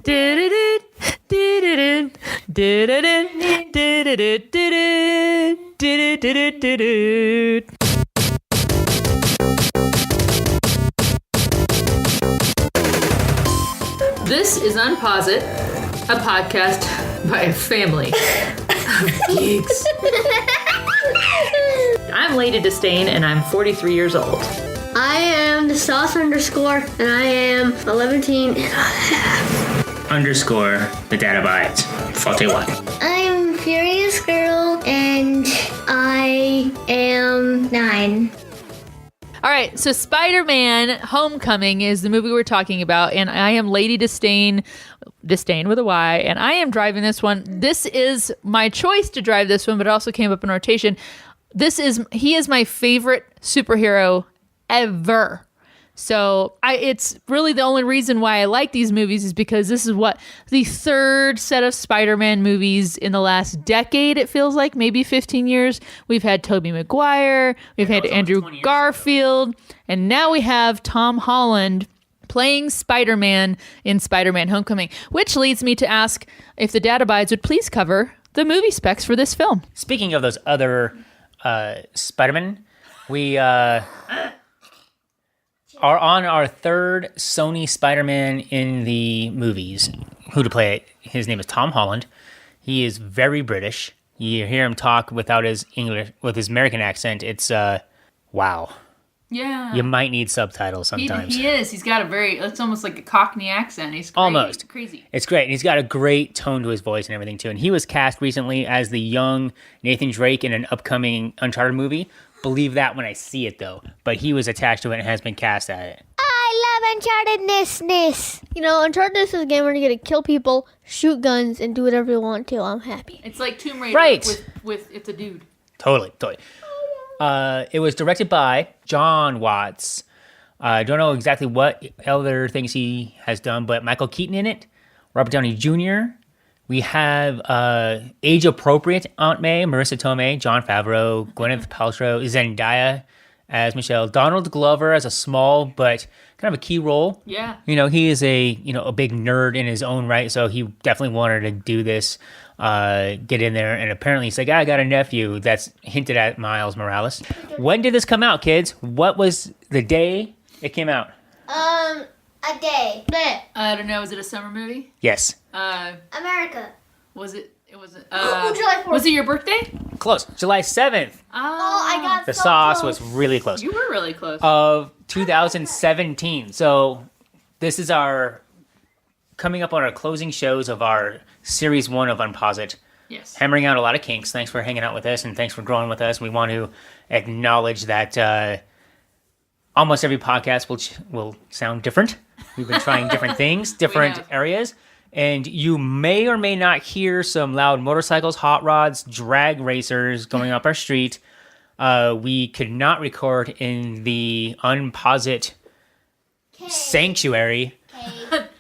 This is UnpauseIt, a podcast by a family of geeks. I'm Lady Disdain, and I'm 43 years old. I am the sauce underscore, and I am 11 underscore the data bytes. 41. I'm Furious Girl, and I am 9. All right, so Spider-Man Homecoming is the movie we're talking about, and I am Lady Disdain with a Y, and I am driving this one. This is my choice to drive this one, but it also came up in rotation. He is my favorite superhero ever. So it's really the only reason why I like these movies is because this is the third set of Spider-Man movies in the last decade, it feels like, maybe 15 years. We've had Tobey Maguire, we've had Andrew Garfield, and now we have Tom Holland playing Spider-Man in Spider-Man Homecoming, which leads me to ask if the Databites would please cover the movie specs for this film. Speaking of those other Spider-Man, we are on our third Sony Spider-Man in the movies. Who to play it? His name is Tom Holland. He is very British. You hear him talk without his English, with his American accent. It's wow. Yeah. You might need subtitles sometimes. He is. He's got it's almost like a Cockney accent. He's crazy. Almost. Crazy. It's great. And he's got a great tone to his voice and everything too. And he was cast recently as the young Nathan Drake in an upcoming Uncharted movie. Believe that when I see it, though. But he was attached to it and has been cast at it. I love Uncharted-ness. You know, Uncharted is a game where you get to kill people, shoot guns, and do whatever you want to. I'm happy. It's like Tomb Raider with it's a dude. Totally. It was directed by John Watts. I don't know exactly what other things he has done, but Michael Keaton in it, Robert Downey Jr., we have age-appropriate Aunt May, Marissa Tomei, Jon Favreau, Gwyneth Paltrow, Zendaya as Michelle, Donald Glover as a small but kind of a key role. Yeah. You know, he is a big nerd in his own right, so he definitely wanted to do this, get in there, and apparently he's like, I got a nephew that's hinted at Miles Morales. When did this come out, kids? What was the day it came out? A day. I don't know. Was it a summer movie? Yes. America. Was it? It was. July 4th. Was it your birthday? Close. July 7th. Oh, I got The so sauce close. was really close. You were really close. Of 2017. So this is our coming up on our closing shows of our series 1 of UnpauseIt. Yes. Hammering out a lot of kinks. Thanks for hanging out with us and thanks for growing with us. We want to acknowledge that almost every podcast will sound different. We've been trying different things, different areas. And you may or may not hear some loud motorcycles, hot rods, drag racers going up our street. We could not record in the UnpauseIt sanctuary.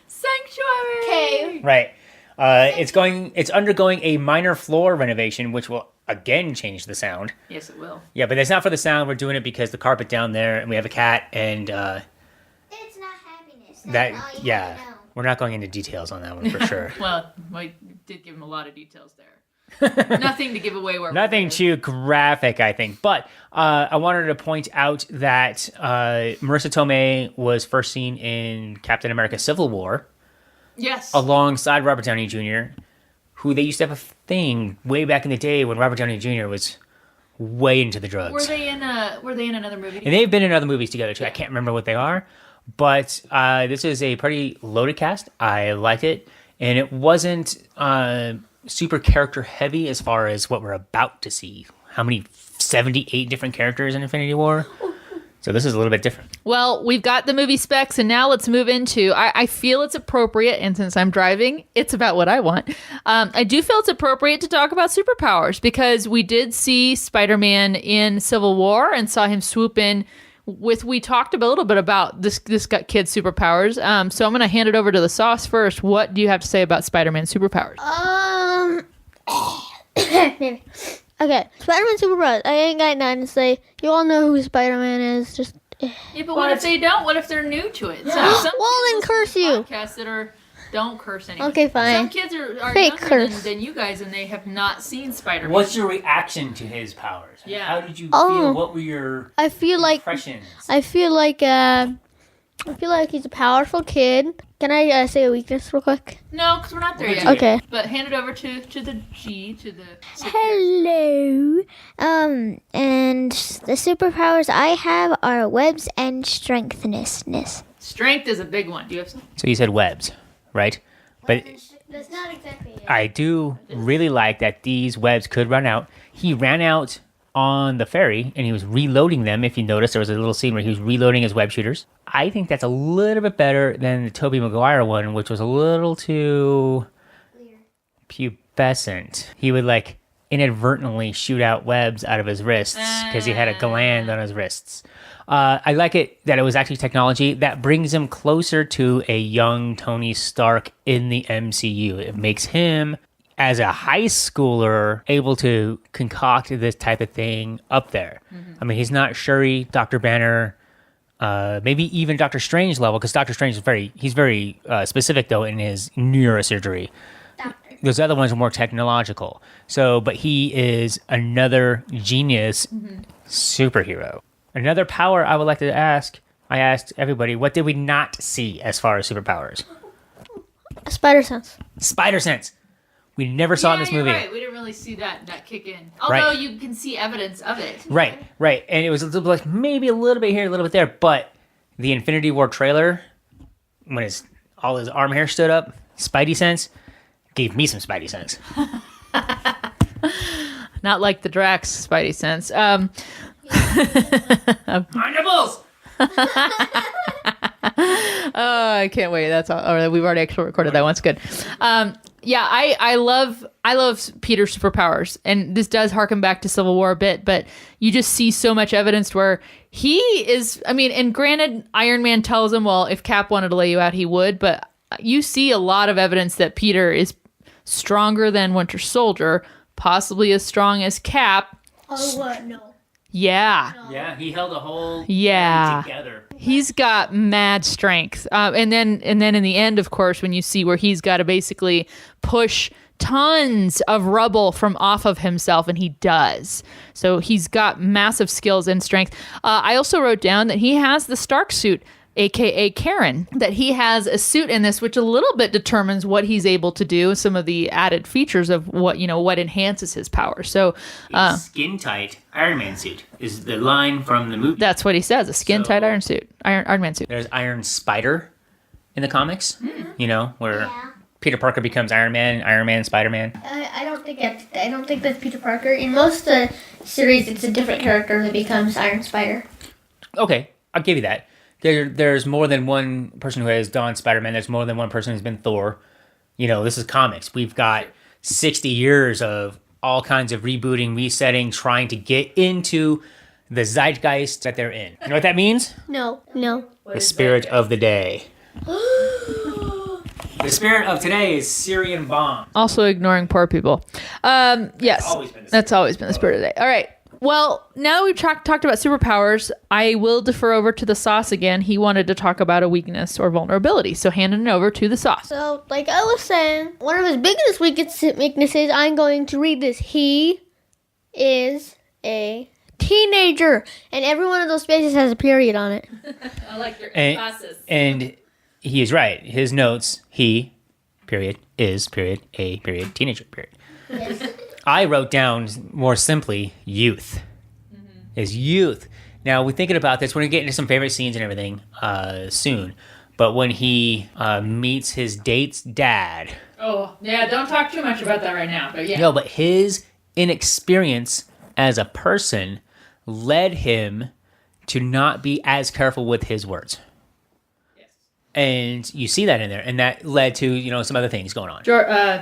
Sanctuary. Right. It's undergoing a minor floor renovation, which will again change the sound. Yes, it will. Yeah, but it's not for the sound. We're doing it because the carpet down there, and we have a cat, and It's not happiness. That's all you gotta know. we're not going into details on that one for sure. Well, we did give him a lot of details there. Nothing to give away. Nothing too graphic, I think. But I wanted to point out that Marissa Tomei was first seen in Captain America: Civil War. Yes. Alongside Robert Downey Jr., who they used to have a thing way back in the day when Robert Downey Jr. was way into the drugs. Were they in another movie? And they've been in other movies together too. I can't remember what they are, but this is a pretty loaded cast. I liked it, and it wasn't super character heavy as far as what we're about to see. How many 78 different characters in Infinity War? So this is a little bit different. Well, we've got the movie specs, and now let's move into, I feel it's appropriate, and since I'm driving, it's about what I want. I do feel it's appropriate to talk about superpowers, because we did see Spider-Man in Civil War and saw him swoop in we talked a little bit about this kid's superpowers. So I'm going to hand it over to the sauce first. What do you have to say about Spider-Man's superpowers? Okay, Spider-Man superpowers. I ain't got nothing to say. You all know who Spider-Man is. Just yeah, but what if they don't? What if they're new to it? Yeah. So some then curse you. Podcasts that are Don't curse anyone. Okay, fine. Some kids are Fake younger curse. than you guys, and they have not seen Spider-Man. What's your reaction to his powers? Yeah. How did you Oh. feel? What were your I feel like impressions? I feel like he's a powerful kid. Can I say a weakness real quick? No, because we're not there We'll yet. get to Okay. But hand it over to the G, to the... Hello. And the superpowers I have are webs and strengthness. Strength is a big one. Do you have some? So you said webs, right? But That's not exactly it. I do really like that these webs could run out. He ran out on the ferry and he was reloading them. If you notice, there was a little scene where he was reloading his web shooters. I think that's a little bit better than the Tobey Maguire one, which was a little too pubescent. He would like inadvertently shoot out webs out of his wrists because he had a gland on his wrists. I like it that it was actually technology that brings him closer to a young Tony Stark in the MCU. It makes him, as a high schooler, able to concoct this type of thing up there. I mean, he's not Shuri, Dr. Banner, maybe even Doctor Strange level, because Doctor Strange is he's very specific though in his neurosurgery. Those other ones are more technological. So, but he is another genius superhero. Another power I would like to ask, I asked everybody, what did we not see as far as superpowers? Spider sense. Spider sense. We never saw in this movie. Right. We didn't really see that kick in. Although you can see evidence of it. Right. And it was a little bit like maybe a little bit here, a little bit there, but the Infinity War trailer, when all his arm hair stood up, Spidey sense, gave me some Spidey sense. Not like the Drax Spidey sense. My nipples! Oh, I can't wait. That's all. Or we've already actually recorded that once. Good. Yeah, I love Peter's superpowers, and this does harken back to Civil War a bit. But you just see so much evidence where he is. I mean, and granted, Iron Man tells him, well, if Cap wanted to lay you out, he would. But you see a lot of evidence that Peter is stronger than Winter Soldier, possibly as strong as Cap. Oh, what? No. Yeah. Yeah, he held a whole Yeah. thing together. He's got mad strength. And then in the end, of course, when you see where he's got to basically push tons of rubble from off of himself, and he does. So he's got massive skills and strength. I also wrote down that he has the Stark suit, aka Karen, that he has a suit in this, which a little bit determines what he's able to do, some of the added features of what enhances his power. So Skin tight Iron Man suit is the line from the movie. that's what he says, a skin-tight Iron Man suit. There's Iron Spider in the comics, where Peter Parker becomes Iron Man, Spider-Man. I don't think that's Peter Parker. In most series, it's a different character that becomes Iron Spider. Okay, I'll give you that. There's more than one person who has donned Spider-Man. There's more than one person who's been Thor. This is comics. We've got 60 years of all kinds of rebooting, resetting, trying to get into the zeitgeist that they're in. You know what that means? No. The spirit of the day. The spirit of today is Syrian bomb. Also ignoring poor people. Yes, that's always been the spirit of the day. All right. Well, now that we've talked about superpowers, I will defer over to the sauce again. He wanted to talk about a weakness or vulnerability, so handing it over to the sauce. So, like I was saying, one of his biggest weaknesses, I'm going to read this. He is a teenager, and every one of those spaces has a period on it. I like your emphasis. And he is right. His notes, he, period, is, period, a, period, teenager, period. Yes. I wrote down more simply youth. Is youth. Now we're thinking about this. We're gonna get into some favorite scenes and everything soon. But when he meets his date's dad. Oh yeah, don't talk too much about that right now. But yeah. No, but his inexperience as a person led him to not be as careful with his words. And you see that in there, and that led to some other things going on.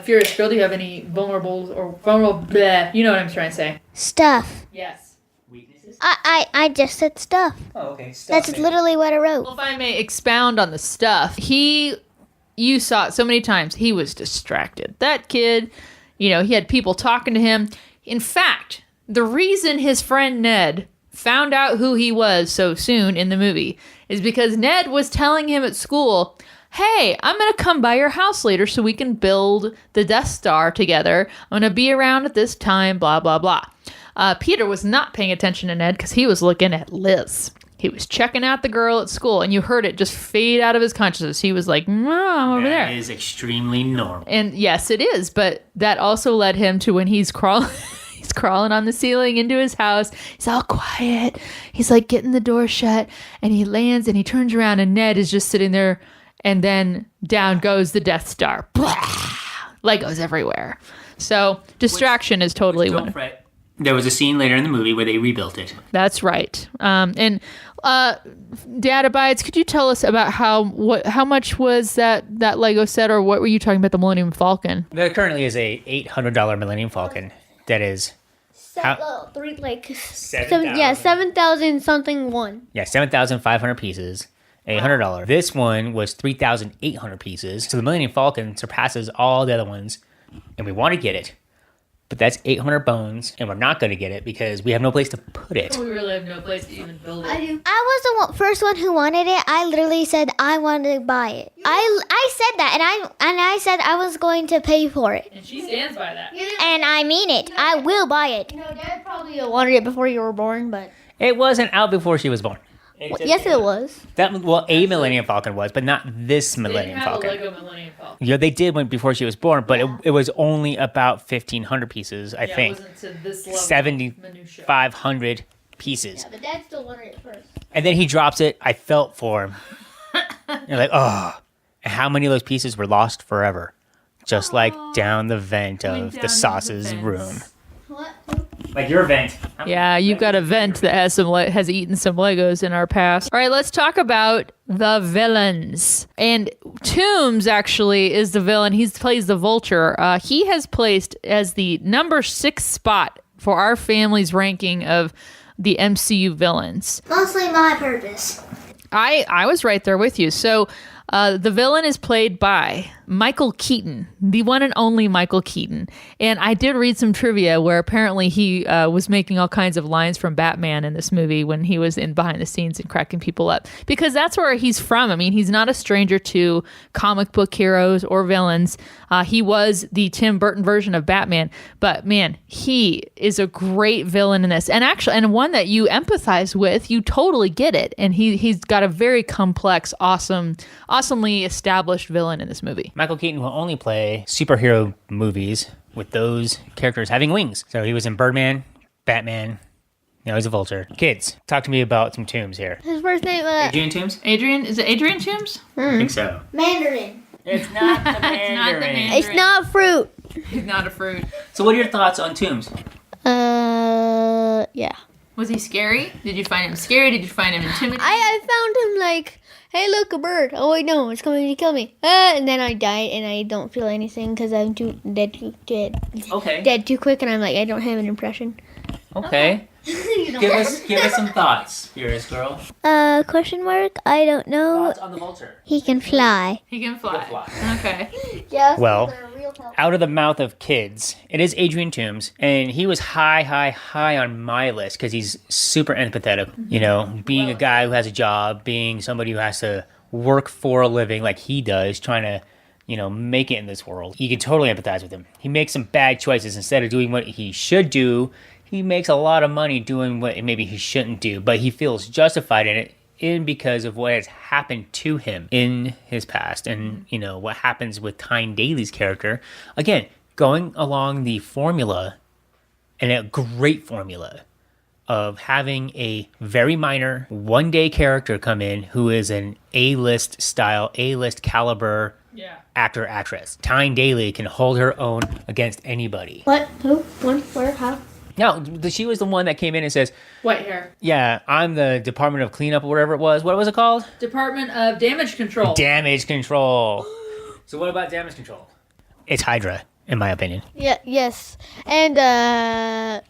Furious Girl, do you have any vulnerable? Bleh, you know what I'm trying to say? Stuff. Yes. Weaknesses? I just said stuff. Oh, okay. That's literally what I wrote. Well, if I may expound on the stuff, you saw it so many times. He was distracted. That kid, he had people talking to him. In fact, the reason his friend Ned found out who he was so soon in the movie is because Ned was telling him at school hey, I'm going to come by your house later so we can build the Death Star together. I'm going to be around at this time, blah, blah, blah. Peter was not paying attention to Ned because he was looking at Liz. He was checking out the girl at school, and you heard it just fade out of his consciousness. He was like, I'm over there. That is extremely normal. And yes, it is. But that also led him to when he's crawling. He's crawling on the ceiling into his house. He's all quiet. He's like getting the door shut, and he lands and he turns around, and Ned is just sitting there, and then down goes the Death Star. Blah! Legos everywhere. So distraction is totally Don't one. fret. There was a scene later in the movie where they rebuilt it. That's right. And Dad Abides, could you tell us about how much was that Lego set, or what were you talking about, the Millennium Falcon? There currently is a $800 Millennium Falcon that is $7,000 something one. 7,500 pieces. $800. This one was 3,800 pieces. So the Millennium Falcon surpasses all the other ones, and we want to get it. But that's 800 bones, and we're not going to get it because we have no place to put it. We really have no place to even build it. I was the first one who wanted it. I literally said I wanted to buy it. I said that, and I said I was going to pay for it. And she stands by that. And I mean it. I will buy it. You know, Dad probably wanted it before you were born, but It wasn't out before she was born. yes, it was. A Millennium Falcon was, but not this Millennium Falcon. Lego Millennium Falcon. Yeah, they did when before she was born, but it was only about 1,500 pieces, I think. It wasn't to this level. 7,500 pieces. Yeah, but Dad still wanted it first. And then he drops it. I felt for him. You're like, oh. And how many of those pieces were lost forever? Just like down the vent of the sauce's room. What? Like your vent. Yeah, you've got a vent that has eaten some Legos in our past. All right, let's talk about the villains. And Toombs actually is the villain. He plays the Vulture. He has placed as the number 6 spot for our family's ranking of the MCU villains. Mostly my purpose. I was right there with you. So the villain is played by Michael Keaton, the one and only Michael Keaton. And I did read some trivia where apparently he was making all kinds of lines from Batman in this movie when he was in behind the scenes and cracking people up. Because that's where he's from. I mean, he's not a stranger to comic book heroes or villains. He was the Tim Burton version of Batman. But man, he is a great villain in this. And actually, and one that you empathize with, you totally get it. And he's got a very complex, awesomely established villain in this movie. Michael Keaton will only play superhero movies with those characters having wings. So he was in Birdman, Batman. Now he's a Vulture. Kids, talk to me about some Toombs here. His first name was Adrian Toombs? Is it Adrian Toombs? I think so. Mandarin. It's not the Mandarin. It's not fruit. He's not a fruit. So what are your thoughts on Toombs? Yeah. Was he scary? Did you find him scary? Did you find him intimidating? I found him like, hey, look, a bird. Oh, wait, no, it's coming to kill me. And then I died, and I don't feel anything because I'm dead too quick, and I'm like, I don't have an impression. Okay. Give us some thoughts, Furious Girl. Question mark? I don't know. Thoughts on the Vulture. He can fly. He can fly. Okay. Yes. Well, out of the mouth of kids, it is Adrian Toombs, and he was high on my list because he's super empathetic. You know, being a guy who has a job, being somebody who has to work for a living like he does, trying to, you know, make it in this world. You can totally empathize with him. He makes some bad choices. Instead of doing what he should do, he makes a lot of money doing what maybe he shouldn't do, but he feels justified in it because of what has happened to him in his past, and you know what happens with Tyne Daly's character. Again, going along the formula, and a great formula of having a very minor one-day character come in who is an A-list style, A-list caliber actor, actress. Tyne Daly can hold her own against anybody. What? Who? When? Where? How? No, she was the one that came in and says, White hair. yeah, I'm the Department of Cleanup or whatever it was. What was it called? Department of Damage Control. Damage Control. So what about Damage Control? It's Hydra, in my opinion. Yeah. Yes. And some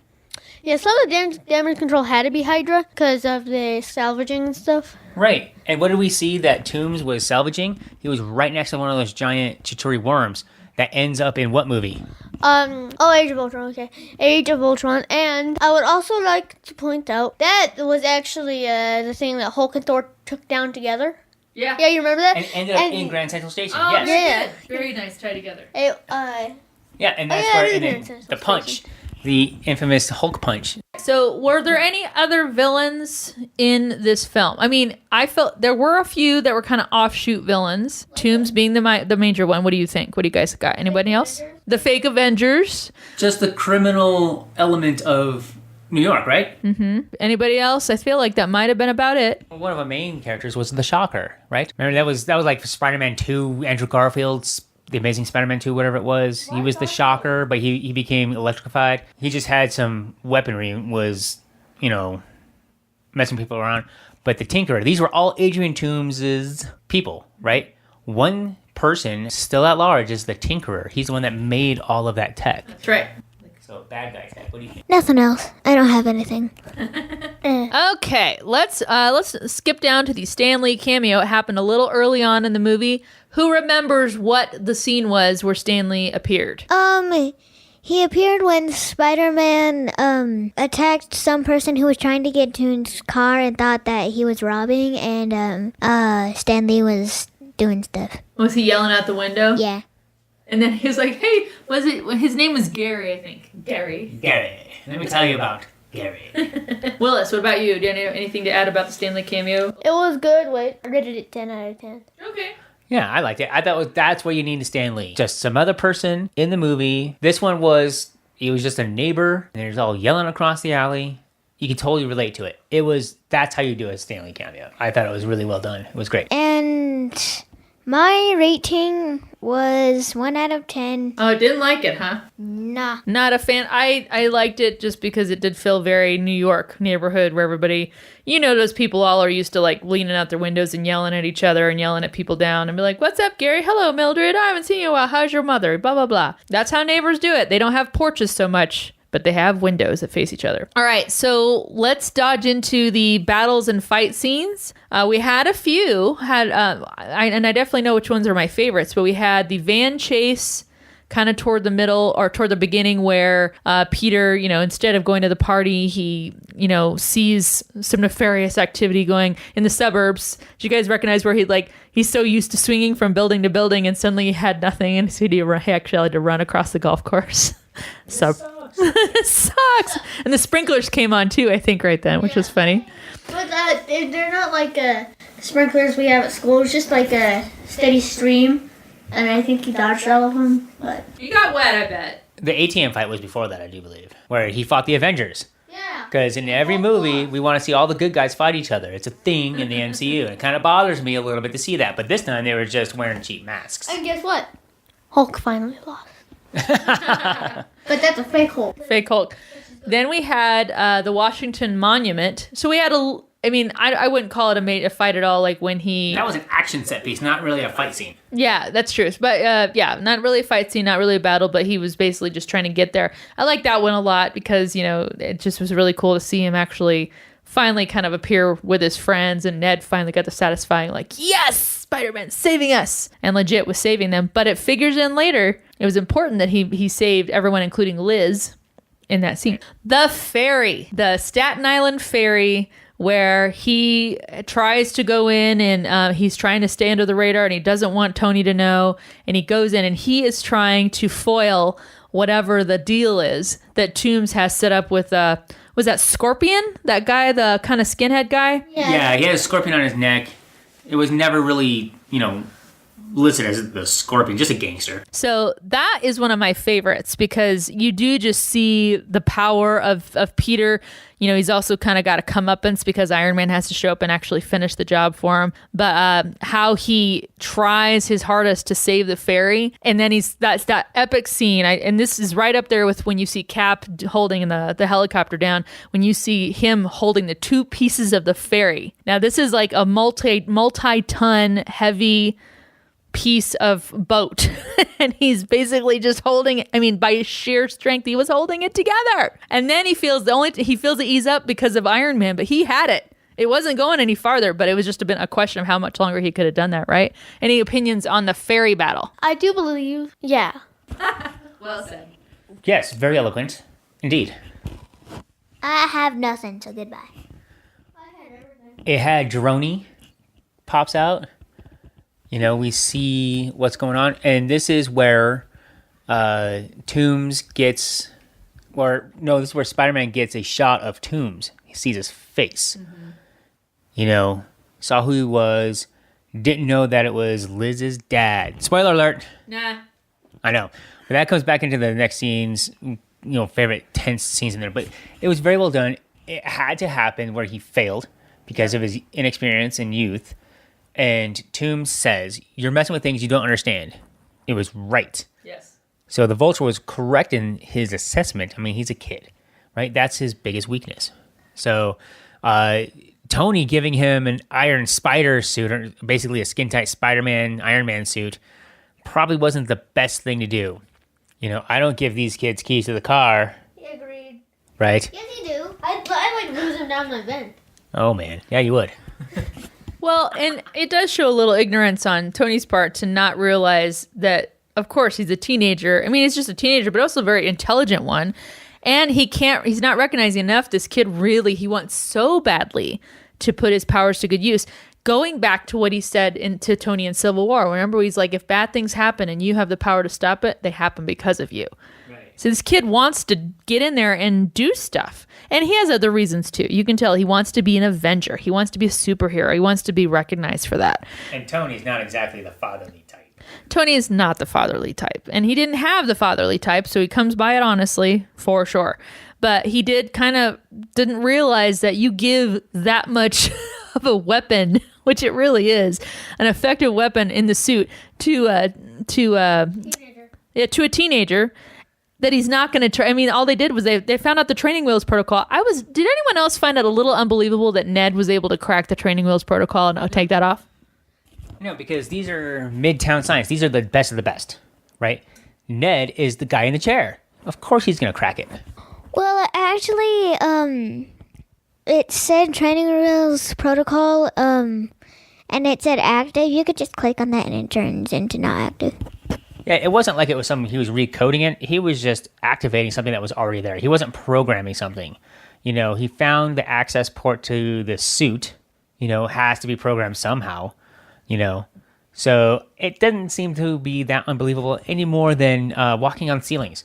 of the damage control had to be Hydra because of the salvaging and stuff. Right. And what did we see that Toombs was salvaging? He was right next to one of those giant Chitauri worms that ends up in what movie? Age of Ultron, okay. Age of Ultron. And I would also like to point out that was actually the thing that Hulk and Thor took down together. Yeah. Yeah, you remember that? And ended up in Grand Central Station. Oh, Yes. Yeah. good. Very nice. Tie together. Yeah, and that's yeah, where it is and then Grand Central the punch, the infamous Hulk punch. So, were there any other villains in this film? I mean, I felt there were a few that were kind of offshoot villains. Tombs being the major one. What do you think? What do you guys got? Anybody else? The fake Avengers. Just the criminal element of New York, right? Anybody else? I feel like that might have been about it. One of the main characters was the Shocker, right? Remember that was like Spider-Man 2, Andrew Garfield's The Amazing Spider-Man 2, whatever it was. He was the Shocker, but he became electrified. He just had some weaponry and was, messing people around. But the Tinkerer, these were all Adrian Toomes' people, right? One person still at large is the Tinkerer. He's the one that made all of that tech. That's right. So bad guy tech. What do you think? Nothing else. I don't have anything. Okay, let's skip down to the Stan Lee cameo. It happened a little early on in the movie. Who remembers what the scene was where Stan Lee appeared? He appeared when Spider-Man attacked some person who was trying to get to his car and thought that he was robbing, and Stan Lee was doing stuff. Was he yelling out the window? Yeah. And then he was like, "Hey, was it?" His name was Gary, I think. Gary. Let me tell you about Gary. Willis, what about you? Do you have anything to add about the Stan Lee cameo? It was good. Wait, I rated it 10 out of 10. Okay. Yeah, I liked it. I thought that's what you need to Stan Lee. Just some other person in the movie. This one he was just a neighbor, and there's all yelling across the alley. You can totally relate to it. That's how you do a Stan Lee cameo. I thought it was really well done. It was great. And my rating was 1 out of 10. Oh, didn't like it, huh? Nah. Not a fan. I liked it just because it did feel very New York neighborhood where everybody, those people all are used to like leaning out their windows and yelling at each other and yelling at people down and be like, "What's up, Gary? Hello, Mildred. I haven't seen you in a while. How's your mother?" Blah, blah, blah. That's how neighbors do it. They don't have porches so much, but they have windows that face each other. All right, so let's dodge into the battles and fight scenes. We had a few, and I definitely know which ones are my favorites, but we had the van chase kind of toward the middle or toward the beginning where Peter, instead of going to the party, he, sees some nefarious activity going in the suburbs. Did you guys recognize where he's so used to swinging from building to building and suddenly he had nothing and so he actually had to run across the golf course? So it sucks. And the sprinklers came on too, I think, right then, which was funny. But they're not like sprinklers we have at school. It's just like a steady stream. And I think he dodged all of them. But You got wet, I bet. The ATM fight was before that, I do believe, where he fought the Avengers. yeah. Because in every movie, we want to see all the good guys fight each other. It's a thing in the MCU. And it kind of bothers me a little bit to see that. But this time, they were just wearing cheap masks. And guess what? Hulk finally lost. But that's a fake Hulk. Fake Hulk. Then we had the Washington Monument. So we had I wouldn't call it a fight at all. Like when he, That was an action set piece, not really a fight scene. yeah, that's true. But not really a fight scene, not really a battle, but he was basically just trying to get there. I like that one a lot because, it just was really cool to see him actually finally kind of appear with his friends, and Ned finally got the satisfying yes, Spider-Man saving us, and legit was saving them. But it figures in later, it was important that he saved everyone, including Liz, in that scene. The ferry, the Staten Island ferry, where he tries to go in and he's trying to stay under the radar and he doesn't want Tony to know, and he goes in and he is trying to foil whatever the deal is that Toomes has set up with was that Scorpion, that guy, the kind of skinhead guy? Yeah, he had a scorpion on his neck. It was never really, listed as the Scorpion, just a gangster. So that is one of my favorites because you do just see the power of Peter. He's also kind of got a comeuppance because Iron Man has to show up and actually finish the job for him. But how he tries his hardest to save the ferry. And then that's that epic scene. And this is right up there with when you see Cap holding the helicopter down, when you see him holding the two pieces of the ferry. Now, this is like a multi-ton heavy piece of boat and he's basically just holding it. By sheer strength he was holding it together, and then he feels it ease up because of Iron Man, but he had it wasn't going any farther, but it was just a question of how much longer he could have done that, right? Any opinions on the ferry battle? I do believe. Yeah. Well said. Yes, very eloquent. Indeed. I have nothing, so goodbye. It had Droney pops out. We see what's going on, and this is where Toomes gets, this is where Spider-Man gets a shot of Toomes. He sees his face. Saw who he was, didn't know that it was Liz's dad. Spoiler alert. Nah. I know. But that comes back into the next scenes, favorite tense scenes in there. But it was very well done. It had to happen where he failed because of his inexperience and youth. And Toomes says, "You're messing with things you don't understand." It was right. Yes. So the Vulture was correct in his assessment. I mean, he's a kid, right? That's his biggest weakness. So Tony giving him an Iron Spider suit, or basically a skin-tight Spider-Man, Iron Man suit, probably wasn't the best thing to do. I don't give these kids keys to the car. Yeah, agreed. Right? Yes, you do. I'd lose him down my vent. Oh, man. Yeah, you would. Well, and it does show a little ignorance on Tony's part to not realize that, of course, he's a teenager. I mean, he's just a teenager, but also a very intelligent one. And he's not recognizing enough. This kid he wants so badly to put his powers to good use. Going back to what he said to Tony in Civil War, remember he's like, if bad things happen and you have the power to stop it, they happen because of you. Right. So this kid wants to get in there and do stuff. And he has other reasons too. You can tell he wants to be an Avenger. He wants to be a superhero. He wants to be recognized for that. And Tony's not exactly the fatherly type. Tony is not the fatherly type. And he didn't have the fatherly type, so he comes by it honestly, for sure. But he didn't realize that you give that much of a weapon, which it really is, an effective weapon in the suit to a teenager that he's not going to try. I mean, all they did was they found out the training wheels protocol. Did anyone else find it a little unbelievable that Ned was able to crack the training wheels protocol and take that off? No, because these are Midtown science. These are the best of the best, right? Ned is the guy in the chair. Of course he's going to crack it. Well, actually, it said training rules protocol, and it said active. You could just click on that and it turns into not active. Yeah, it wasn't like it was something he was recoding it. He was just activating something that was already there. He wasn't programming something. He found the access port to the suit, has to be programmed somehow, So it doesn't seem to be that unbelievable any more than walking on ceilings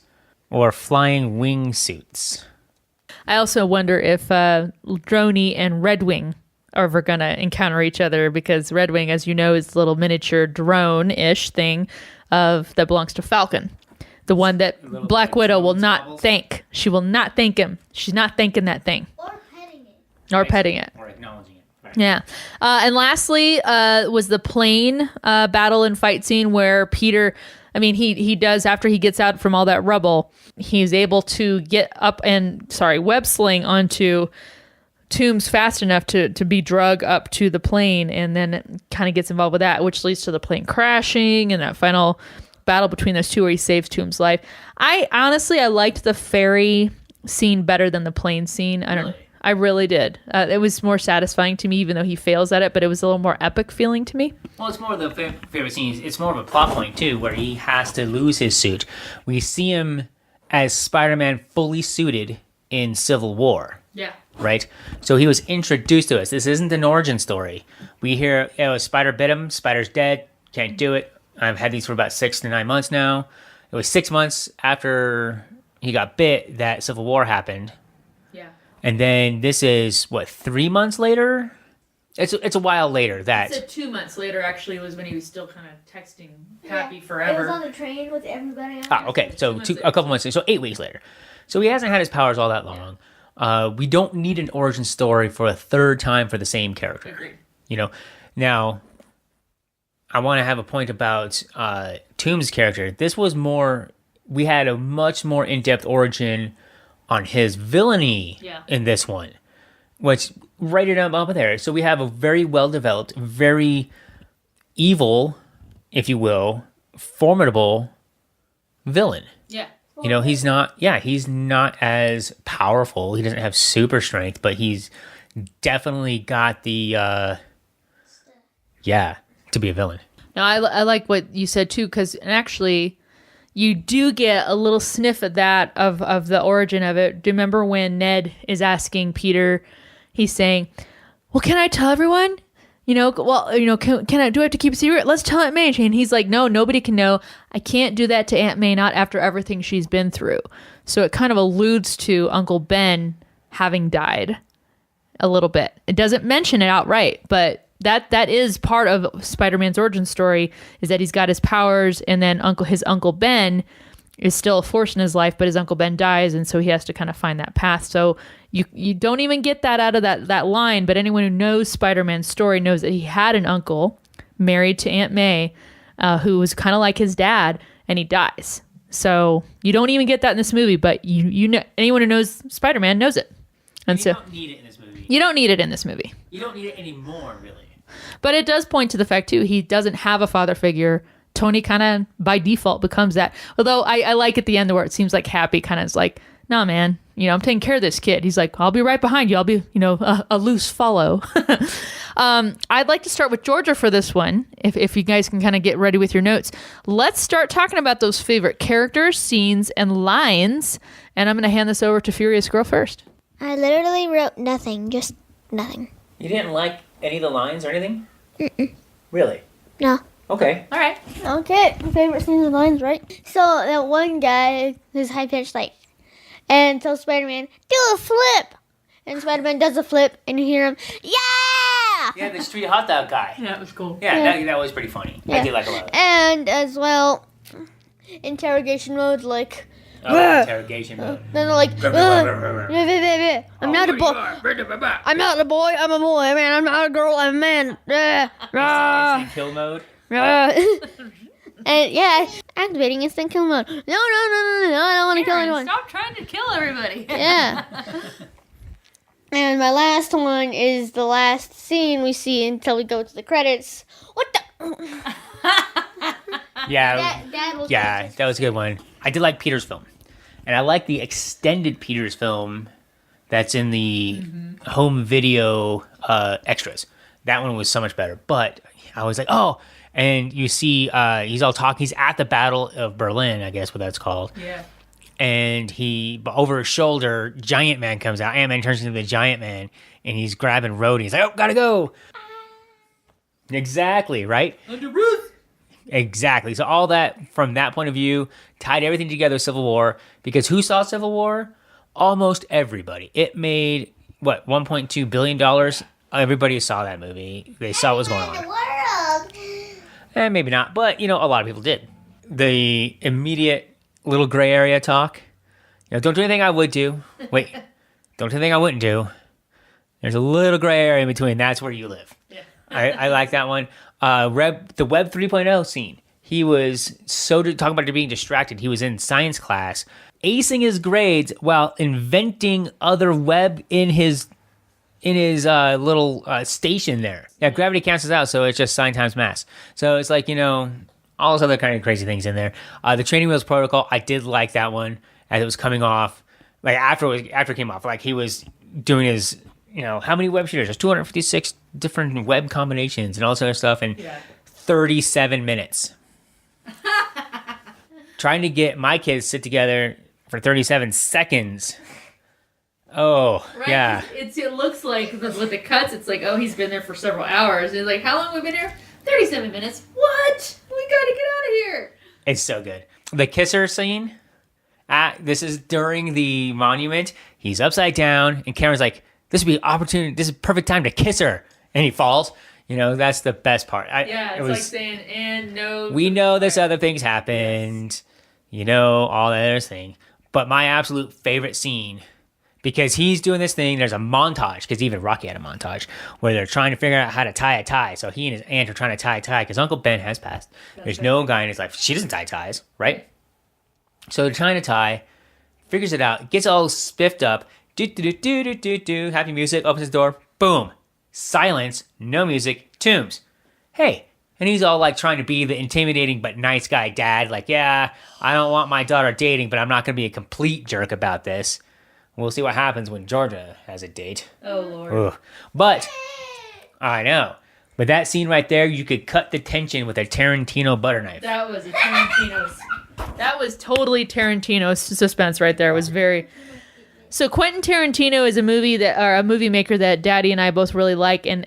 or flying wingsuits. I also wonder if Droney and Redwing are ever going to encounter each other, because Redwing, as you know, is the little miniature drone-ish thing that belongs to Falcon. The one that Black Widow will not thank. She will not thank him. She's not thanking that thing. Or petting it. Or petting it. Or acknowledging it. Right. Yeah. And lastly was the plane battle and fight scene where Peter... I mean, he does, after he gets out from all that rubble, he's able to get up and, web sling onto Toomes fast enough to be drug up to the plane, and then it kind of gets involved with that, which leads to the plane crashing and that final battle between those two where he saves Toomes' life. I liked the ferry scene better than the plane scene. I really did. It was more satisfying to me, even though he fails at it, but it was a little more epic feeling to me. Well, it's more of the favorite scene. It's more of a plot point, too, where he has to lose his suit. We see him as Spider-Man fully suited in Civil War. Yeah. Right? So he was introduced to us. This isn't an origin story. We hear, Spider bit him, Spider's dead, can't do it. I've had these for about 6 to 9 months now. It was 6 months after he got bit that Civil War happened. Yeah. And then this is, 3 months later? It's a while later that... It's 2 months later, actually, was when he was still kind of texting happy It forever. was on the train with everybody else. Okay, so a couple months later, so 8 weeks later. So he hasn't had his powers all that long. We don't need an origin story for a third time for the same character. Agreed. Now, I want to have a point about Toomes' character. This was more... We had a much more in-depth origin on his villainy in this one, which rated him up there. So we have a very well-developed, very evil, if you will, formidable villain. Yeah. He's not as powerful. He doesn't have super strength, but he's definitely got the, to be a villain. No, I like what you said too, because actually you do get a little sniff of that, of the origin of it. Do you remember when Ned is asking Peter, he's saying, well, can I tell everyone? can I, do I have to keep a secret? Let's tell Aunt May. And he's like, no, nobody can know. I can't do that to Aunt May, not after everything she's been through. So it kind of alludes to Uncle Ben having died a little bit. It doesn't mention it outright, but that is part of Spider-Man's origin story, is that he's got his powers, and then his Uncle Ben is still a force in his life, but his Uncle Ben dies, and so he has to kind of find that path. So you don't even get that out of that line, but anyone who knows Spider-Man's story knows that he had an uncle married to Aunt May, who was kind of like his dad, and he dies. So you don't even get that in this movie, but you know, anyone who knows Spider-Man knows it. And you so don't need it in this movie. You don't need it in this movie. You don't need it anymore, really. But it does point to the fact, too, he doesn't have a father figure. Tony kind of, by default, becomes that. Although I like at the end where it seems like Happy kind of is like, nah, man, I'm taking care of this kid. He's like, I'll be right behind you. I'll be, a loose follow. I'd like to start with Georgia for this one, if you guys can kind of get ready with your notes. Let's start talking about those favorite characters, scenes, and lines. And I'm going to hand this over to Furious Girl first. I literally wrote nothing, just nothing. You didn't like any of the lines or anything? Mm-mm. Really? No. Okay. All right. Okay, my favorite scenes and lines, right? So that one guy who's high pitched, and tells Spider-Man, do a flip, and Spider-Man does a flip, and you hear him, yeah. Yeah, the street hot dog guy. Yeah, it was cool. Yeah. That was pretty funny. I did like a lot of it. And as well, interrogation mode, Interrogation mode. then I'm not a boy. I'm not a boy. I'm a boy, man. I'm not a girl. I'm a man. Instant kill mode. And activating instant kill mode. No, I don't want to kill anyone. Stop trying to kill everybody. Yeah. And my last one is the last scene we see until we go to the credits. What the? Yeah. That was a good one. I did like Peter's film. And I like the extended Peter's film that's in the home video extras. That one was so much better. But I was like, oh, and you see he's all talking. He's at the Battle of Berlin, I guess what that's called. Yeah. And over his shoulder, Giant Man comes out. Ant-Man turns into the Giant Man, and he's grabbing Rhodey. He's like, oh, gotta go. Exactly, right? Under Ruth. Exactly. So all that, from that point of view, tied everything together with Civil War. Because who saw Civil War? Almost everybody. It made, $1.2 billion? Everybody saw that movie. They saw what was going on. And maybe not, but, a lot of people did. The immediate little gray area talk. Don't do anything I would do. Wait, don't do anything I wouldn't do. There's a little gray area in between. That's where you live. Yeah. I like that one. The Web 3.0 scene. He was talking about being distracted. He was in science class, acing his grades while inventing other web in his little station there. Yeah, gravity cancels out, so it's just sine times mass. So it's like, all those other kind of crazy things in there. The training wheels protocol, I did like that one as it was coming off. Like after it came off, like he was doing his, how many web shooters? There's 256 different web combinations and all this other stuff in 37 minutes. Trying to get my kids to sit together for 37 seconds. Oh, Right, yeah. It looks like with the cuts, it's like, oh, he's been there for several hours. It's like, how long have we been here? 37 minutes. What? We gotta get out of here. It's so good. The kisser scene. This is during the monument. He's upside down, and Cameron's like, "This would be opportunity. This is perfect time to kiss her," and he falls. That's the best part. It's like saying, and no. We know this other things happened. All that other thing. But my absolute favorite scene, because he's doing this thing, there's a montage, because even Rocky had a montage, where they're trying to figure out how to tie a tie. So he and his aunt are trying to tie a tie, because Uncle Ben has passed. There's no guy in his life. She doesn't tie ties, right? So they're trying to tie, figures it out, gets all spiffed up, do, happy music, opens his door, boom, silence, no music, tombs. Hey, and he's all like trying to be the intimidating but nice guy dad, like, yeah, I don't want my daughter dating, but I'm not going to be a complete jerk about this. We'll see what happens when Georgia has a date. Oh, Lord. Ugh. But, I know. But that scene right there, you could cut the tension with a Tarantino butter knife. That was a Tarantino's. That was totally Tarantino's suspense right there. It was very. So Quentin Tarantino is a movie maker that Daddy and I both really like, and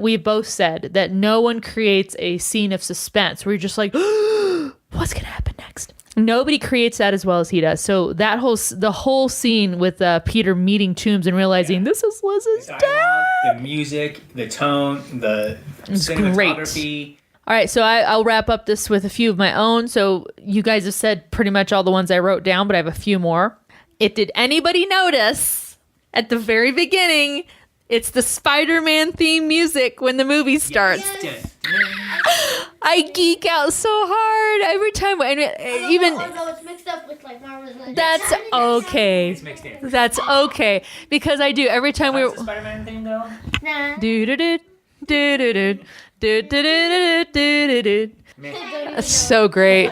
we both said that no one creates a scene of suspense where you're just like, what's gonna happen next? Nobody creates that as well as he does. So the whole scene with Peter meeting Toombs and realizing this is Liz's dad. The music, the tone, the cinematography. All right, so I'll wrap up this with a few of my own. So you guys have said pretty much all the ones I wrote down, but I have a few more. Did anybody notice at the very beginning, it's the Spider-Man theme music when the movie starts? Yes. I geek out so hard every time. And even it's mixed up with like Marvel's. that's okay. It's mixed in. That's okay because I do every time How does the Spider-Man thing go? do do do do do do do do do do. That's so great.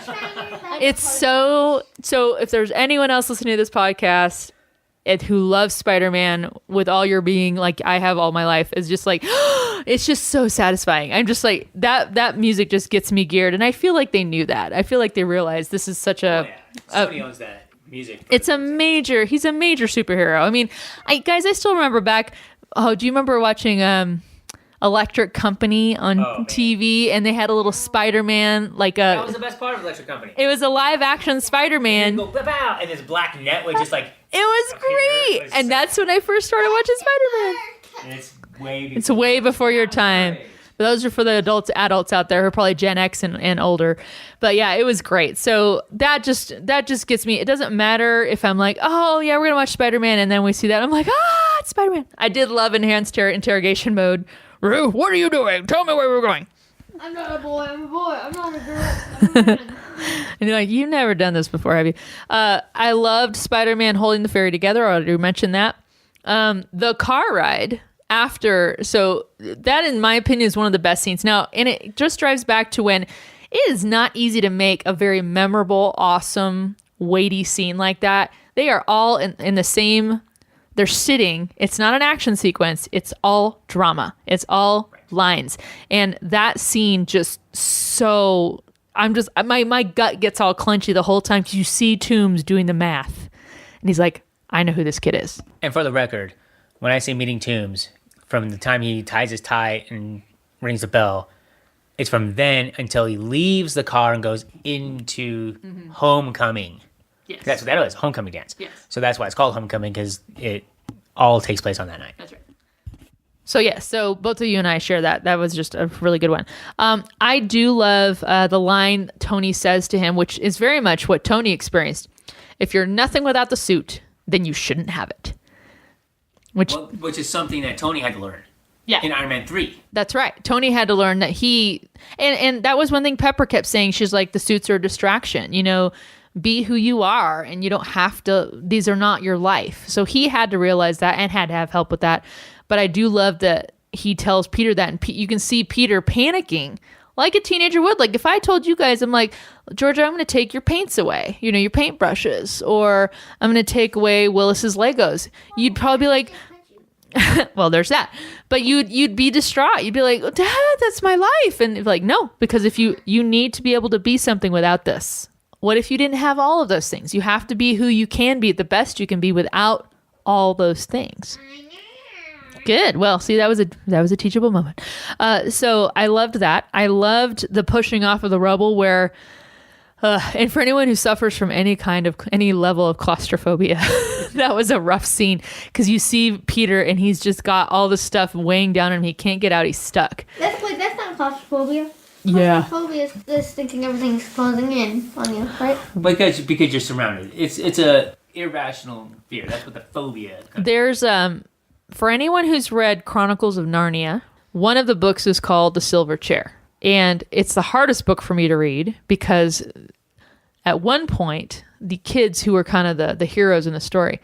It's so if there's anyone else listening to this podcast who loves Spider-Man with all your being, like I have all my life, is just like, it's just so satisfying. I'm just like, that music just gets me geared. And I feel like they knew that. I feel like they realized this is such a... Sony owns that music. He's a major superhero. I mean, I still remember back, do you remember watching... Electric Company on TV, and they had a little Spider-Man, that was the best part of Electric Company. It was a live action Spider-Man. Go, bow, and this black net would just like. It was great, and that's when I first started watching Spider-Man. And it's way before your time. But those are for the adults out there who are probably Gen X and older. But yeah, it was great. So that just gets me. It doesn't matter if I'm like, oh yeah, we're gonna watch Spider-Man, and then we see that I'm like, it's Spider-Man. I did love enhanced interrogation mode. Rue, what are you doing? Tell me where we're going. I'm not a boy. I'm a boy. I'm not a girl. I'm a woman. And you're like, you've never done this before, have you? I loved Spider-Man holding the fairy together. I already mentioned that. The car ride after, so that in my opinion is one of the best scenes. Now, and it just drives back to when it is not easy to make a very memorable, awesome, weighty scene like that. They are all in the same... They're sitting. It's not an action sequence. It's all drama. It's all lines. And that scene just so... my gut gets all clenchy the whole time because you see Toombs doing the math. And he's like, I know who this kid is. And for the record, when I say meeting Toombs, from the time he ties his tie and rings the bell, it's from then until he leaves the car and goes into Homecoming. Yes. That's what that is, Homecoming dance. Yes. So that's why it's called Homecoming, because it all takes place on that night. That's right. So yeah, so both of you and I share that. That was just a really good one. I do love the line Tony says to him, which is very much what Tony experienced. If you're nothing without the suit, then you shouldn't have it. Which is something that Tony had to learn. Yeah. In Iron Man 3. That's right. Tony had to learn that and that was one thing Pepper kept saying. She's like, the suits are a distraction, be who you are, and you don't have to, these are not your life. So he had to realize that and had to have help with that. But I do love that he tells Peter that, and you can see Peter panicking like a teenager would. Like if I told you guys, I'm like, Georgia, I'm going to take your paints away, your paintbrushes, or I'm going to take away Willis's Legos. You'd probably be like, well, there's that. But you'd be distraught. You'd be like, Dad, that's my life. And like, no, because if you need to be able to be something without this. What if you didn't have all of those things? You have to be who you can be, the best you can be without all those things. Good. Well, see, that was a teachable moment. So I loved that. I loved the pushing off of the rubble where, and for anyone who suffers from any level of claustrophobia, that was a rough scene because you see Peter and he's just got all the stuff weighing down on him. He can't get out. He's stuck. That's not claustrophobia. Yeah. Claustrophobia is just thinking everything's closing in on you, right? Because you're surrounded. It's a irrational fear. That's what the phobia comes. There's for anyone who's read Chronicles of Narnia, one of the books is called The Silver Chair. And it's the hardest book for me to read because at one point, the kids who are kind of the heroes in the story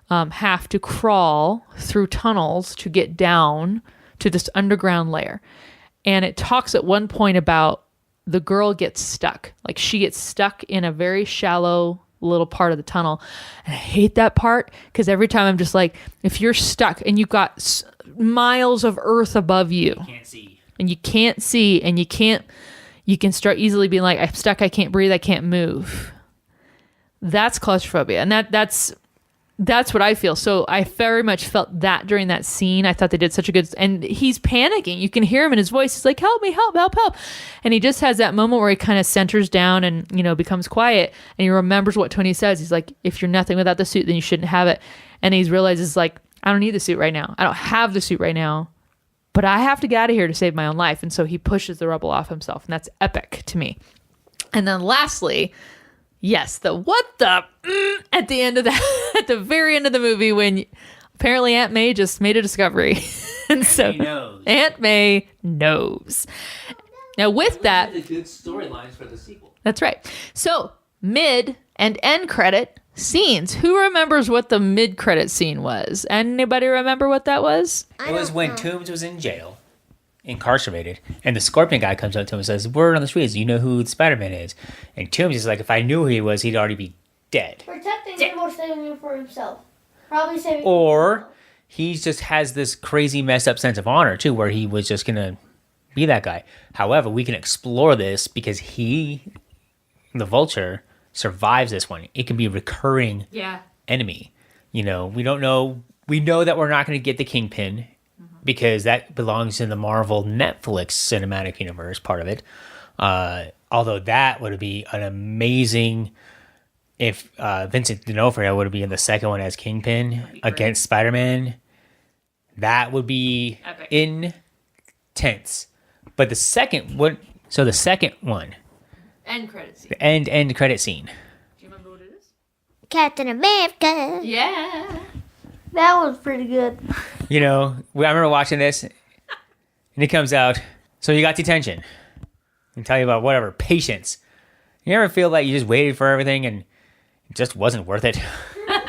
have to crawl through tunnels to get down to this underground layer. And it talks at one point about the girl gets stuck. Like she gets stuck in a very shallow little part of the tunnel. And I hate that part because every time I'm just like, if you're stuck and you've got miles of earth above you. Can't see. And you can't see and you can start easily being like, I'm stuck, I can't breathe, I can't move. That's claustrophobia. And that's That's what I feel. So I very much felt that during that scene. I thought they did such a good, and he's panicking. You can hear him in his voice. He's like, help me, help, help, help. And he just has that moment where he kind of centers down and, becomes quiet. And he remembers what Tony says. He's like, if you're nothing without the suit, then you shouldn't have it. And he realizes like, I don't need the suit right now. I don't have the suit right now, but I have to get out of here to save my own life. And so he pushes the rubble off himself. And that's epic to me. And then lastly, yes, the what the at the end of that, at the very end of the movie when apparently Aunt May just made a discovery. And so Aunt May knows. Now with that, the good storylines for the sequel. That's right. So mid and end credit scenes. Who remembers what the mid credit scene was? Anybody remember what that was? It was when Toombs was in jail, incarcerated, and the Scorpion guy comes up to him and says, word on the streets, you know who Spider-Man is? And Toombs is like, if I knew who he was, he'd already be dead. Protecting him or saving him for himself. Probably saving Or he just has this crazy messed up sense of honor too, where he was just gonna be that guy. However, we can explore this because he, the Vulture, survives this one. It can be a recurring enemy. We don't know. We know that we're not going to get the Kingpin because that belongs in the Marvel Netflix cinematic universe part of it. Although that would be an amazing if Vincent D'Onofrio would be in the second one as Kingpin against Spider-Man. That would be epic. Intense. But the second one, End credit scene. the end credit scene. Do you remember what it is? Captain America. Yeah. That was pretty good. I remember watching this, and he comes out. So you got detention. And tell you about whatever patience. You ever feel like you just waited for everything and it just wasn't worth it?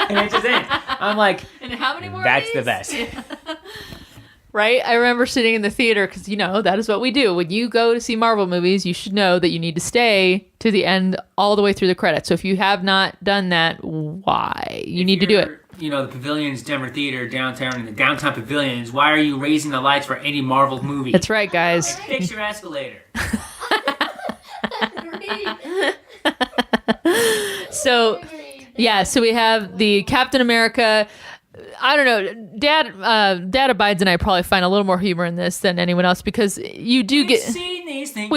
And it just ends. I'm like, And how many more? that's of the these? best. Right? I remember sitting in the theater because, that is what we do. When you go to see Marvel movies, you should know that you need to stay to the end all the way through the credits. So if you have not done that, why? You need to do it. The Pavilions, Denver Theater, downtown, and the downtown pavilions. Why are you raising the lights for any Marvel movie? That's right, guys. Fix your escalator. So, so we have the Captain America. I don't know. Dad abides and I probably find a little more humor in this than anyone else because you do get. Seen these things.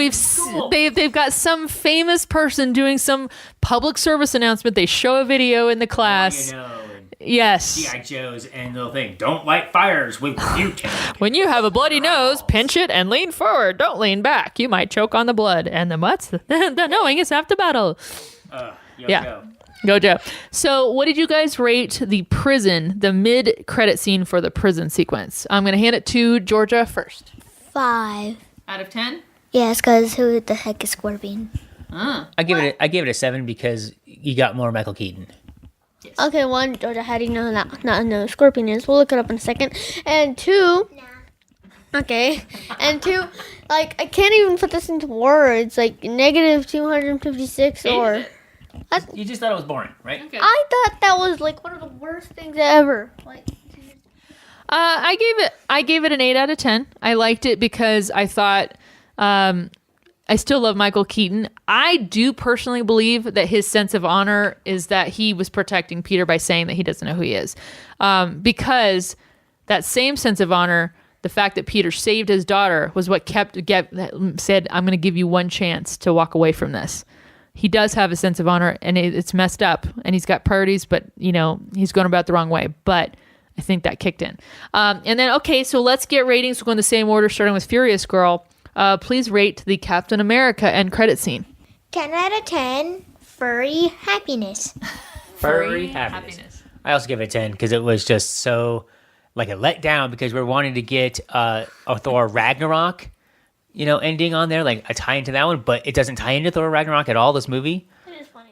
They've got some famous person doing some public service announcement. They show a video in the class. Yes. G.I. Joe's and the thing. Don't light fires with butane. When you have a bloody nose, pinch it and lean forward. Don't lean back. You might choke on the blood. And the what's the knowing is half the battle. Go Joe. So what did you guys rate the mid-credit scene for the prison sequence? I'm going to hand it to Georgia first. 5. Out of 10? Yes, because who the heck is Scorpion? I give it a 7 because you got more Michael Keaton. Yes. Okay, 1, Georgia, how do you know not know who Scorpion is? We'll look it up in a second. And 2, okay. And 2, I can't even put this into words. Negative 256 or... You just thought it was boring, right? Okay. I thought that was one of the worst things ever. I gave it an 8 out of 10. I liked it because I thought I still love Michael Keaton. I do personally believe that his sense of honor is that he was protecting Peter by saying that he doesn't know who he is. Because that same sense of honor, the fact that Peter saved his daughter was what said, I'm going to give you one chance to walk away from this. He does have a sense of honor, and it's messed up, and he's got priorities, but, he's going about it the wrong way. But I think that kicked in. And then, okay, so let's get ratings. We'll go in the same order, starting with Furious Girl. Please rate the Captain America end credit scene. 10 out of 10. Furry happiness. Furry happiness. I also give it a 10 because it was just so, a letdown because we're wanting to get a Thor Ragnarok ending on there, a tie into that one, but it doesn't tie into Thor Ragnarok at all, this movie. It is funny.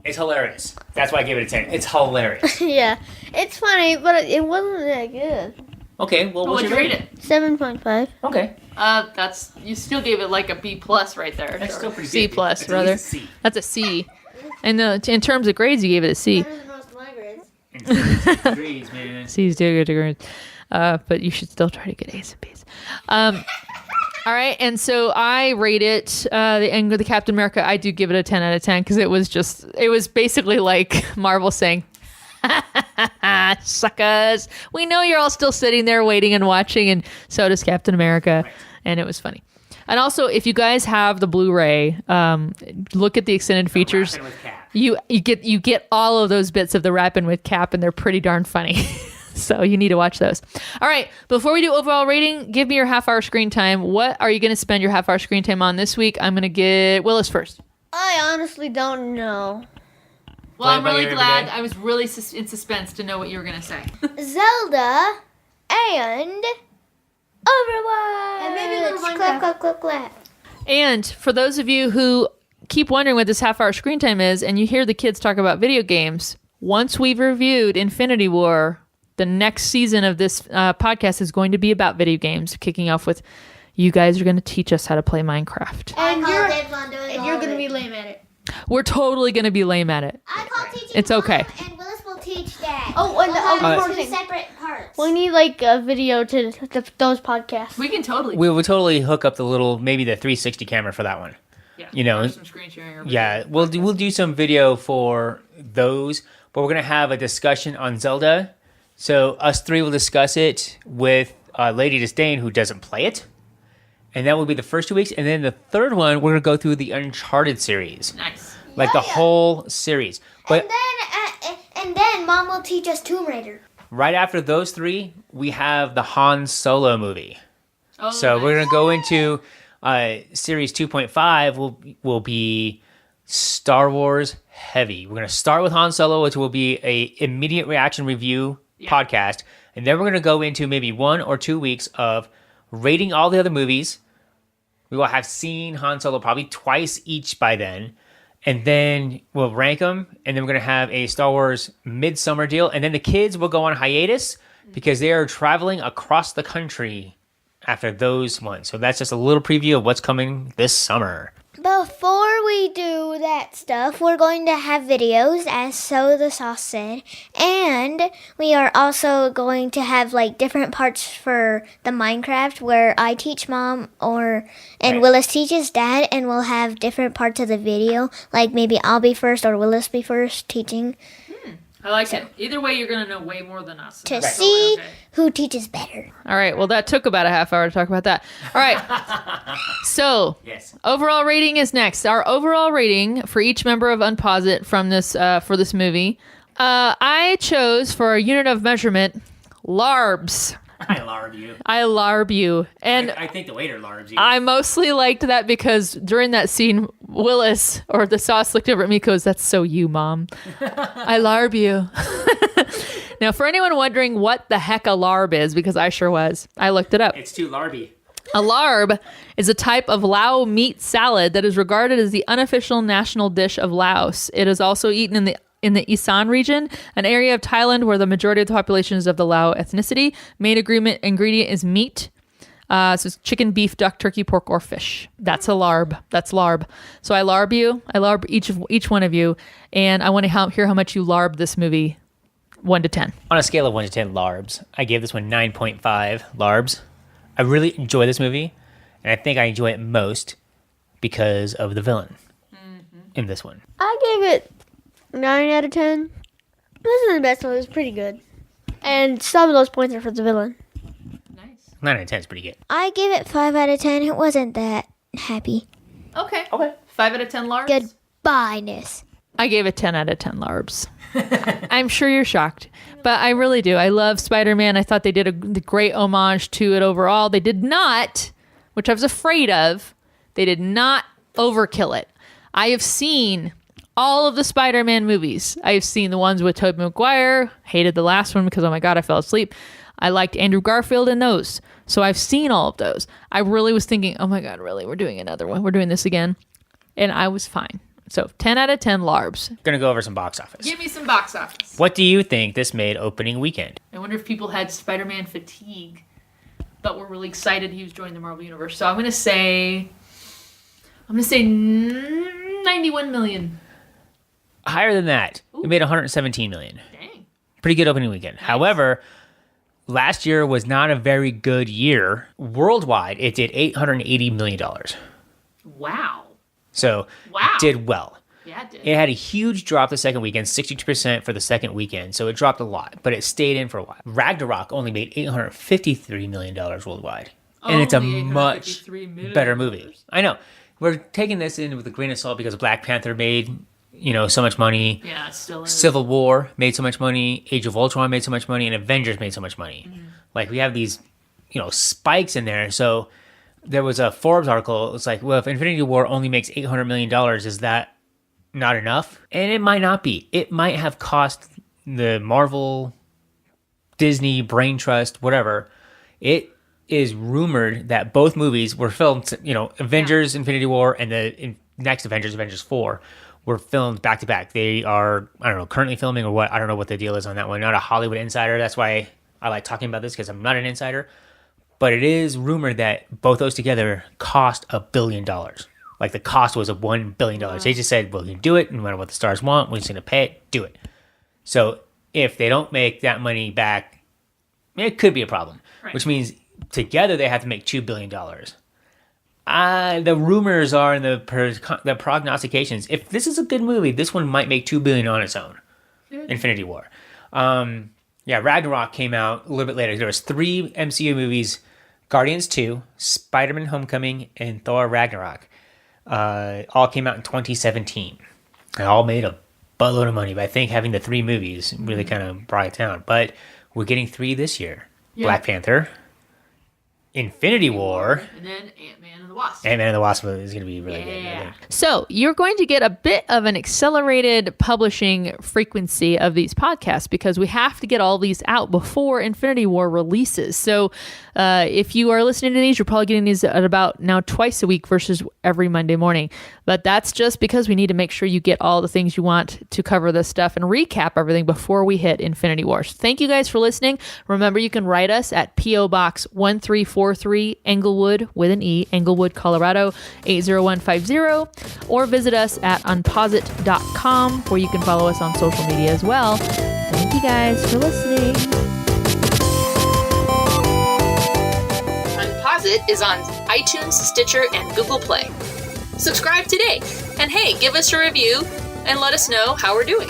It's hilarious. That's why I gave it a 10. It's hilarious. Yeah, it's funny, but it wasn't that good. Okay, well, what's your rating? 7.5. Okay. You still gave it a B plus right there. That's still pretty C good. plus, It's rather. at least a C. That's a C. And in terms of grades, you gave it a C. Better than most of my grades. Degrees, man. C's do good grades. But you should still try to get A's and B's. All right, and so I rate it, the end of the Captain America, I do give it a 10 out of 10 because it was basically like Marvel saying, Suckers. We know you're all still sitting there waiting and watching, and so does Captain America. Right. And it was funny. And also, if you guys have the Blu-ray, look at the extended features. Rapping with Cap. You get all of those bits of the rapping with Cap, and they're pretty darn funny. So you need to watch those. All right, before we do overall rating, give me your half-hour screen time. What are you going to spend your half-hour screen time on this week? I'm going to get Willis first. I honestly don't know. Well, I'm Play by really ear glad. every day. I was really in suspense to know what you were going to say. Zelda and Overwatch. And maybe a little Clap, Minecraft. clap, clap, clap. And for those of you who keep wondering what this half-hour screen time is, and you hear the kids talk about video games, once we've reviewed Infinity War, the next season of this podcast is going to be about video games, kicking off with you guys are going to teach us how to play Minecraft. And I call you're, dibs on doing all you're of gonna it. be lame at it. We're totally going to be lame at it. I call teaching It's okay. Mom, and Willis will teach Dad. Oh, and We'll have one more two thing. separate parts. We need like a video to those podcasts. We can totally. We will totally hook up maybe the 360 camera for that one. Yeah, you know, some screen sharing. Or Yeah, we'll do some video for those, but we're gonna have a discussion on Zelda. So us three will discuss it with Lady Disdain, who doesn't play it, and that will be the first 2 weeks. And then the third one, we're gonna go through the Uncharted series, Nice. like the whole series. But And then Mom will teach us Tomb Raider. right after those three, we have the Han Solo movie. Oh, So nice. we're gonna go into series 2.5 will be Star Wars heavy. We're gonna start with Han Solo, which will be a immediate reaction review podcast, and then we're gonna go into maybe 1 or 2 weeks of rating all the other movies. We will have seen Han Solo probably twice each by then, and then we'll rank them, and then we're gonna have a Star Wars midsummer deal, and then the kids will go on hiatus because they are traveling across the country after those ones. So that's just a little preview of what's coming this summer. Before we do that stuff, we're going to have videos, as So the Sauce said, and we are also going to have like different parts for the Minecraft where I teach Mom and Right. Willis teaches Dad, and we'll have different parts of the video, like maybe I'll be first or Willis be first teaching I like it. Either way, you're going to know way more than us. to That's see totally okay. who teaches better. All right. Well, that took about a half hour to talk about that. All right. So, Yes. overall rating is next. Our overall rating for each member of UnpauseIt from this for this movie, I chose for a unit of measurement, larbs. I larb you. I larb you, and I think the waiter larbs you. I mostly liked that because during that scene, Willis or the sauce looked over at me and goes, "That's so you, Mom. I larb you." Now, for anyone wondering what the heck a larb is, because I sure was, I looked it up. It's too larby. A larb is a type of Lao meat salad that is regarded as the unofficial national dish of Laos. It is also eaten in the Isan region, an area of Thailand where the majority of the population is of the Lao ethnicity. Main ingredient is meat. So it's chicken, beef, duck, turkey, pork, or fish. That's a larb. That's larb. So I larb you. I larb each one of you, and I want to hear how much you larb this movie, 1 to 10. On a scale of 1 to 10 larbs, I gave this one 9.5 larbs. I really enjoy this movie, and I think I enjoy it most because of the villain in this one. I gave it 9 out of 10. This isn't the best one. It was pretty good. And some of those points are for the villain. Nice. 9 out of 10 is pretty good. I give it 5 out of 10. It wasn't that happy. Okay. Okay. 5 out of 10 larbs. Goodbye-ness. I gave it 10 out of 10 larbs. I'm sure you're shocked, but I really do. I love Spider-Man. I thought they did a great homage to it overall. They did not, which I was afraid of, they did not overkill it. I have seen all of the Spider-Man movies. I have seen the ones with Tobey Maguire. Hated the last one because, oh my God, I fell asleep. I liked Andrew Garfield in those. So I've seen all of those. I really was thinking, oh my God, really? We're doing another one. We're doing this again. And I was fine. So 10 out of 10 larbs. Gonna go over some box office. Give me some box office. What do you think this made opening weekend? I wonder if people had Spider-Man fatigue, but were really excited he was joining the Marvel Universe. So I'm gonna say 91 million. Higher than that. It made 117 million. Dang. Pretty good opening weekend. However, last year was not a very good year. Worldwide, it did $880 million. Wow. So Wow. did well. Yeah, it did. It had a huge drop the second weekend, 62% for the second weekend. So it dropped a lot, but it stayed in for a while. Ragnarok only made $853 million worldwide. And it's a Only much $853 million. better movie. I know. We're taking this in with a grain of salt because Black Panther made, so much money. Yeah, it still is. Civil War made so much money. Age of Ultron made so much money. And Avengers made so much money. Like, we have these, spikes in there. So there was a Forbes article. It's like, well, if Infinity War only makes $800 million, is that not enough? And it might not be. It might have cost the Marvel, Disney, Brain Trust, whatever. It is rumored that both movies were filmed, Avengers, Infinity War, and the next Avengers, Avengers 4, were filmed back to back. They are, I don't know, currently filming or what. I don't know what the deal is on that one. Not a Hollywood insider. That's why I like talking about this, because I'm not an insider. But it is rumored that both those together cost $1 billion. Like, the cost was $1 billion. Wow. They just said, well, we can do it, no matter what the stars want. We're just going to pay it. Do it. So if they don't make that money back, it could be a problem. Right. Which means together they have to make $2 billion. The rumors are, and the prognostications, if this is a good movie, this one might make $2 billion on its own. Good. Infinity War. Ragnarok came out a little bit later. There was 3 MCU movies: Guardians 2, Spider-Man Homecoming, and Thor Ragnarok. All came out in 2017. They all made a buttload of money, but I think having the 3 movies really kind of brought it down. But we're getting 3 this year. Yeah. Black Panther, Infinity War, and then Ant-Man and the Wasp. Ant-Man and the Wasp is going to be really good. I think. So you're going to get a bit of an accelerated publishing frequency of these podcasts because we have to get all these out before Infinity War releases. So if you are listening to these, you're probably getting these at about now twice a week versus every Monday morning. But that's just because we need to make sure you get all the things you want to cover this stuff and recap everything before we hit Infinity War. So thank you guys for listening. Remember, you can write us at P.O. Box 1343, Englewood with an E, Englewood, Colorado 80150, or visit us at UnpauseIt.com, where you can follow us on social media as well. Thank you guys for listening. Unpause It is on iTunes, Stitcher, and Google Play. Subscribe today. And hey, give us a review and let us know how we're doing.